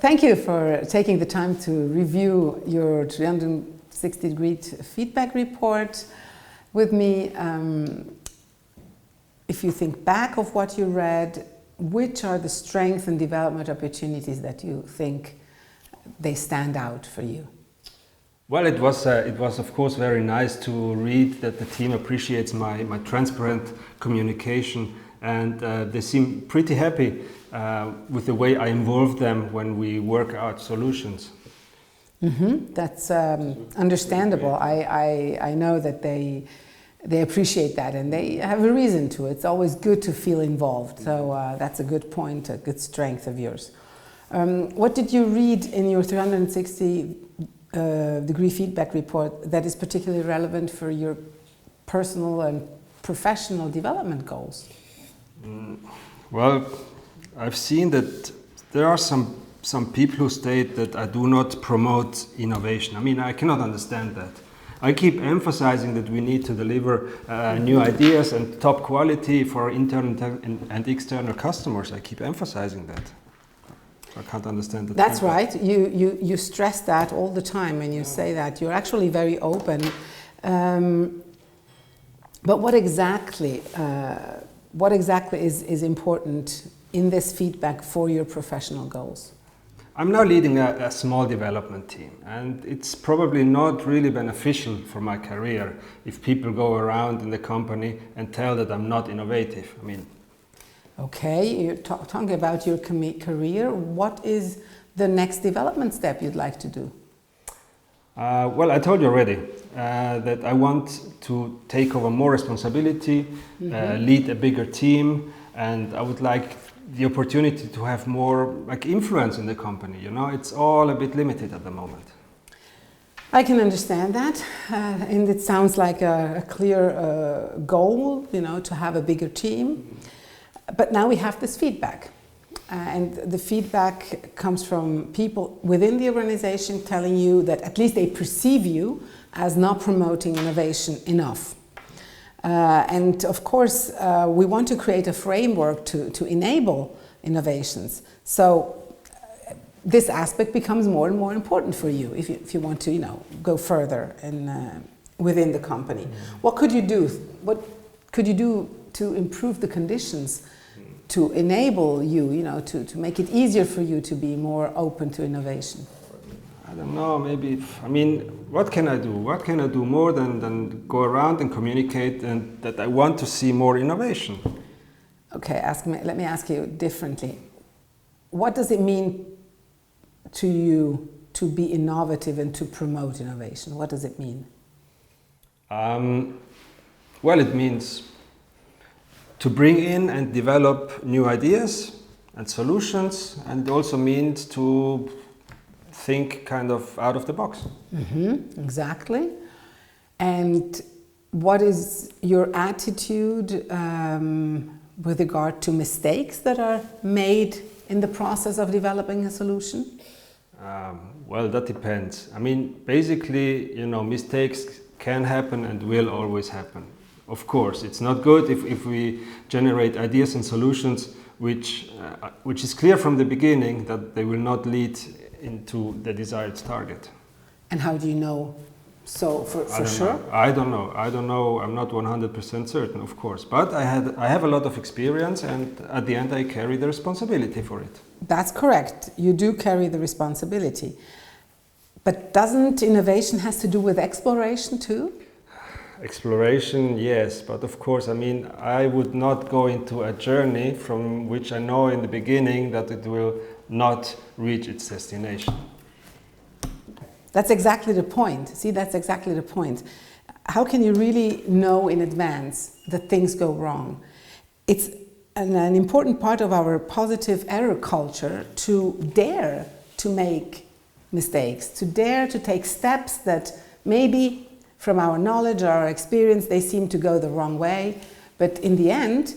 Thank you for taking the time to review your 360-degree feedback report with me. If you think back of what you read, which are the strengths and development opportunities that you think they stand out for you? Well, it was of course very nice to read that the team appreciates my transparent communication, and they seem pretty happy with the way I involve them when we work out solutions. Mm-hmm. That's understandable. I know that they appreciate that, and they have a reason to. It's always good to feel involved. So that's a good point, a good strength of yours. What did you read in your 360-degree feedback report that is particularly relevant for your personal and professional development goals? Well, I've seen that there are some people who state that I do not promote innovation. I mean, I cannot understand that. I keep emphasizing that we need to deliver new ideas and top quality for internal and external customers. I keep emphasizing that. I can't understand that. That's right. You stress that all the time when you say that. You're actually very open. But what exactly is important in this feedback for your professional goals? I'm now leading a small development team, and it's probably not really beneficial for my career if people go around in the company and tell that I'm not innovative. I mean, okay, you're talking about your career. What is the next development step you'd like to do? Well, I told you already that I want to take over more responsibility, lead a bigger team, and I would like the opportunity to have more influence in the company. You know, it's all a bit limited at the moment. I can understand that, and it sounds like a clear goal, you know, to have a bigger team. But now we have this feedback, and the feedback comes from people within the organization telling you that at least they perceive you as not promoting innovation enough. And of course, we want to create a framework to enable innovations. So this aspect becomes more and more important for you if you want to, you know, go further within the company. What could you do? What could you do to improve the conditions to enable you, you know, to make it easier for you to be more open to innovation? I don't know, maybe, I mean, what can I do? What can I do more than go around and communicate and that I want to see more innovation? Okay, let me ask you differently. What does it mean to you to be innovative and to promote innovation? What does it mean? Well, it means to bring in and develop new ideas and solutions, and it also means to think kind of out of the box. Mm-hmm, exactly. And what is your attitude with regard to mistakes that are made in the process of developing a solution? Well, that depends. I mean, basically, you know, mistakes can happen and will always happen. Of course, it's not good if we generate ideas and solutions which is clear from the beginning that they will not lead into the desired target. And how do you know? So for sure? I don't know. I'm not 100% certain, of course. But I have a lot of experience, and at the end I carry the responsibility for it. That's correct. You do carry the responsibility. But doesn't innovation has to do with exploration too? Exploration, yes, but of course, I mean, I would not go into a journey from which I know in the beginning that it will not reach its destination. That's exactly the point. See, that's exactly the point. How can you really know in advance that things go wrong? It's an important part of our positive error culture to dare to make mistakes, to dare to take steps that maybe from our knowledge or our experience they seem to go the wrong way, but in the end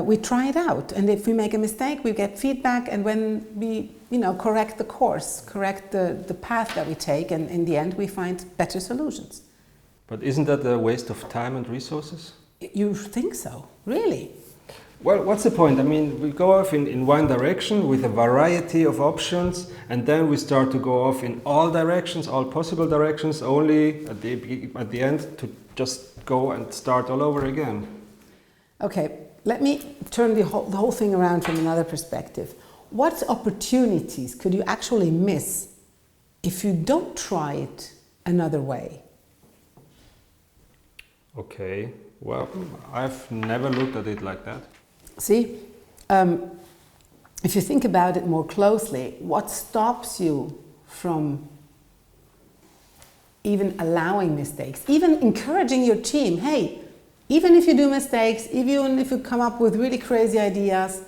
we try it out, and if we make a mistake we get feedback, and when we correct the course, correct the path that we take, and in the end we find better solutions. But isn't that a waste of time and resources? You think so? Really? Well, what's the point? I mean, we go off in one direction with a variety of options, and then we start to go off in all directions, all possible directions, only at the end to just go and start all over again. Okay, let me turn the whole thing around from another perspective. What opportunities could you actually miss if you don't try it another way? Okay, well, I've never looked at it like that. See, if you think about it more closely, what stops you from even allowing mistakes, even encouraging your team, hey, even if you do mistakes, even if you come up with really crazy ideas,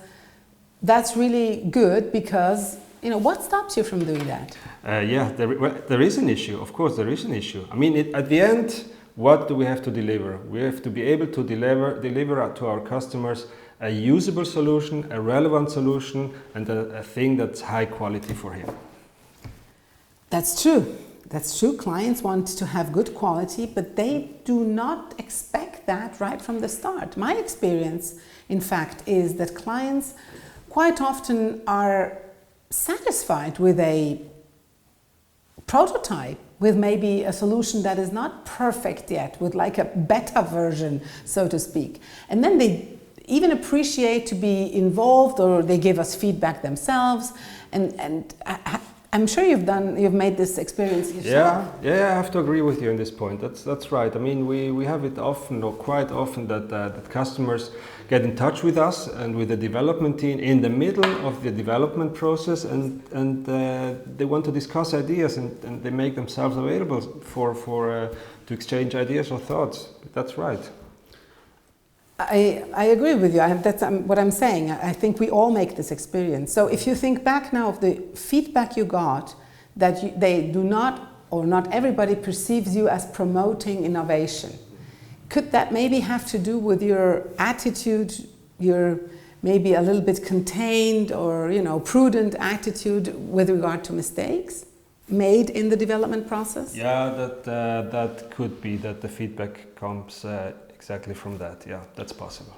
that's really good because, what stops you from doing that? There is an issue. Of course, there is an issue. I mean, at the end, what do we have to deliver? We have to be able to deliver to our customers a usable solution, a relevant solution, and a thing that's high quality for him. That's true. That's true. Clients want to have good quality, but they do not expect that right from the start. My experience, in fact, is that clients quite often are satisfied with a prototype, with maybe a solution that is not perfect yet, with like a beta version, so to speak. And then they even appreciate to be involved, or they give us feedback themselves. And I'm sure you've made this experience yourself. Yeah, I have to agree with you on this point. That's right. I mean, we have it often, or quite often, that customers get in touch with us and with the development team in the middle of the development process, and they want to discuss ideas, and they make themselves available to exchange ideas or thoughts. That's right. I agree with you. That's what I'm saying. I think we all make this experience. So if you think back now of the feedback you got, that they do not, or not everybody perceives you as promoting innovation, could that maybe have to do with your attitude, your maybe a little bit contained or prudent attitude with regard to mistakes made in the development process? Yeah, that could be that the feedback comes exactly from that. Yeah, that's possible.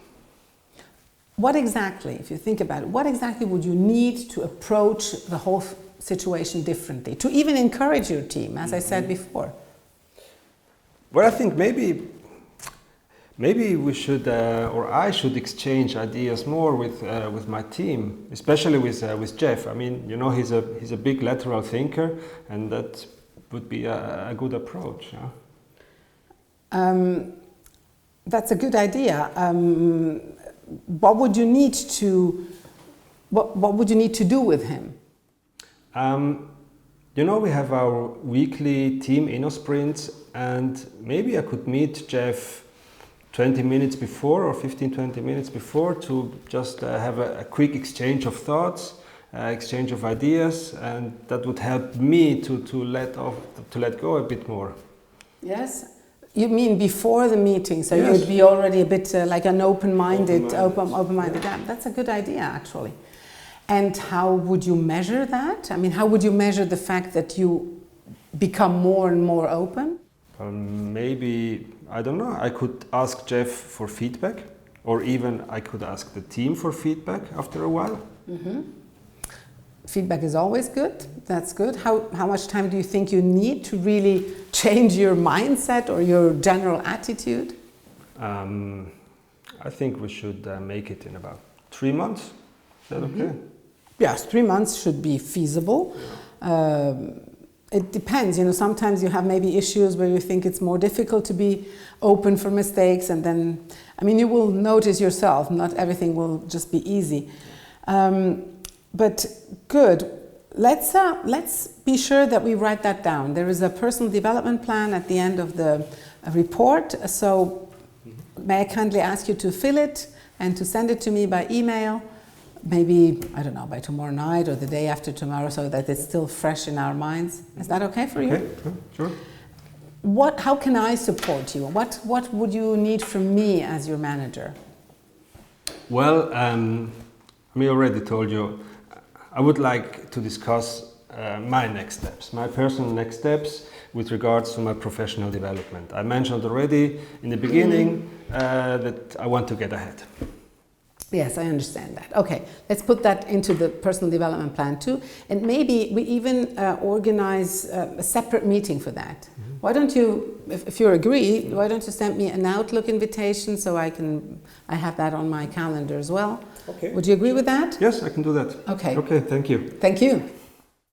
What exactly, if you think about it, what exactly would you need to approach the whole situation differently, to even encourage your team, as I said before? Well, I think maybe we should, or I should, exchange ideas more with my team, especially with Jeff. I mean, he's a big lateral thinker, and that would be a good approach. Yeah? That's a good idea. What would you need to do with him? We have our weekly team InnoSprints, and maybe I could meet Jeff 20 minutes before, or 15-20 minutes before, to just have a quick exchange of thoughts, exchange of ideas, and that would help me to let go a bit more. Yes. You mean before the meeting, so Yes. you'd be already a bit like an open-minded. Yeah, that's a good idea, actually. And how would you measure that? I mean, how would you measure the fact that you become more and more open? Maybe, I don't know, I could ask Jeff for feedback, or even I could ask the team for feedback after a while. Mm-hmm. Feedback is always good. That's good. How much time do you think you need to really change your mindset or your general attitude? I think we should make it in about 3 months. Is that okay? Yes, 3 months should be feasible. It depends. Sometimes you have maybe issues where you think it's more difficult to be open for mistakes, and then, you will notice yourself, not everything will just be easy. But good. Let's be sure that we write that down. There is a personal development plan at the end of the report. So may I kindly ask you to fill it and to send it to me by email, maybe, I don't know, by tomorrow night or the day after tomorrow, so that it's still fresh in our minds. Is that okay for you? Okay, sure. How can I support you? What would you need from me as your manager? Well, I already told you, I would like to discuss my next steps, my personal next steps with regards to my professional development. I mentioned already in the beginning that I want to get ahead. Yes, I understand that. Okay, let's put that into the personal development plan too. And maybe we even organize a separate meeting for that. Why don't you, if you agree, why don't you send me an Outlook invitation so I have that on my calendar as well? Okay. Would you agree with that? Yes, I can do that. Okay. Okay, thank you. Thank you.